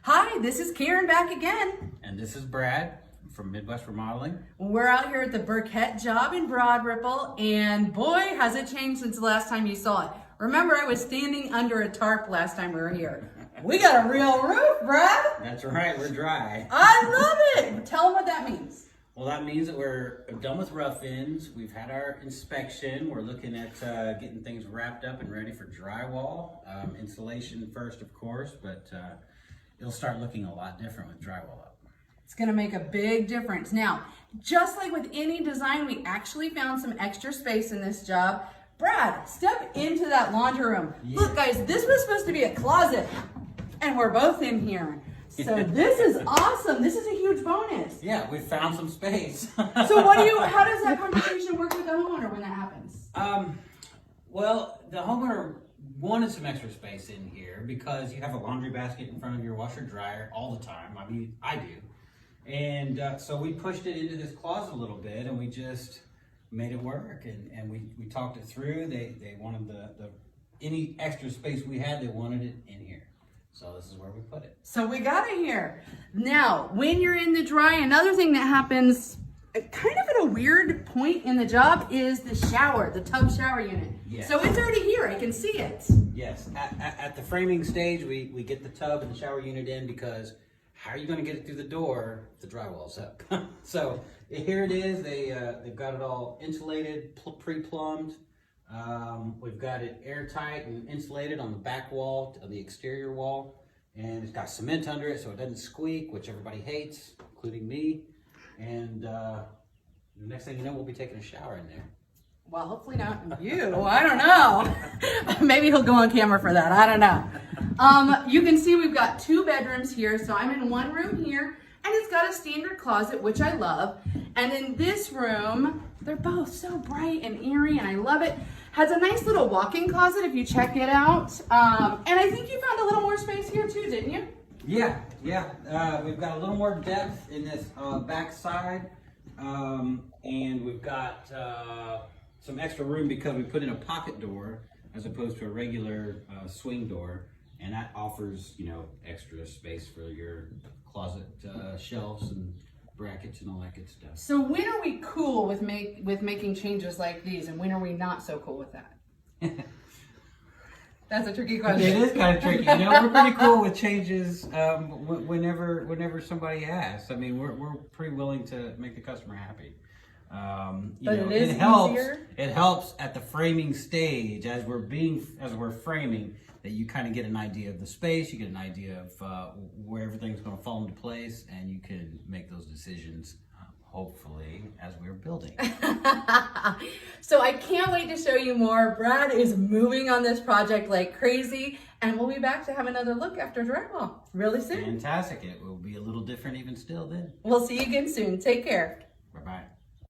Hi, this is Karen back again. And this is Brad from Midwest Remodeling. We're out here at the Burkett job in Broad Ripple, and boy, has it changed since the last time you saw it. Remember, I was standing under a tarp last time we were here. We got a real roof, Brad. That's right, we're dry. I love it. Tell them what that means. Well, that means that we're done with rough-ins. We've had our inspection. We're looking at getting things wrapped up and ready for drywall. Insulation first, of course, but it'll start looking a lot different with drywall up. It's gonna make a big difference. Now, just like with any design, we actually found some extra space in this job. Brad, step into that laundry room. Yeah. Look, guys, this was supposed to be a closet, and we're both in here. So this is awesome. This is a huge bonus. Yeah, we found some space. So how does that conversation work with the homeowner when that happens? Well, the homeowner wanted some extra space in here because you have a laundry basket in front of your washer dryer all the time. I mean, I do. And so we pushed it into this closet a little bit, and we just made it work. And we talked it through. They wanted the any extra space we had, they wanted it in here. So this is where we put it. So we got it here. Now, when you're in the dry, another thing that happens kind of at a weird point in the job is the shower, the tub shower unit. Yes. So it's already here, I can see it. Yes, at the framing stage, we get the tub and the shower unit in because how are you going to get it through the door if the drywall's up? So here it is. They've got it all insulated, pre-plumbed. We've got it airtight and insulated on the back wall, on the exterior wall, and it's got cement under it so it doesn't squeak, which everybody hates, including me. And the next thing you know, we'll be taking a shower in there. Well, hopefully not you. I don't know. Maybe he'll go on camera for that. I don't know. You can see we've got 2 bedrooms here. So I'm in one room here, and it's got a standard closet, which I love. And in this room, they're both so bright and airy, and I love it. Has a nice little walk-in closet if you check it out. And I think you found a little more space here too, didn't you? Yeah. We've got a little more depth in this back side. And we've got some extra room because we put in a pocket door as opposed to a regular swing door. And that offers, extra space for your closet shelves and brackets and all that good stuff. So when are we cool with making changes like these, and when are we not so cool with that? That's a tricky question. It is kind of tricky. We're pretty cool with changes whenever somebody asks. I mean, we're pretty willing to make the customer happy. But it helps. easier. It helps at the framing stage as we're framing, that you kind of get an idea of the space, you get an idea of where everything's going to fall into place, and you can make those decisions, hopefully, as we're building. So I can't wait to show you more. Brad is moving on this project like crazy, and we'll be back to have another look after drywall really soon. Fantastic. It will be a little different even still then. We'll see you again soon. Take care.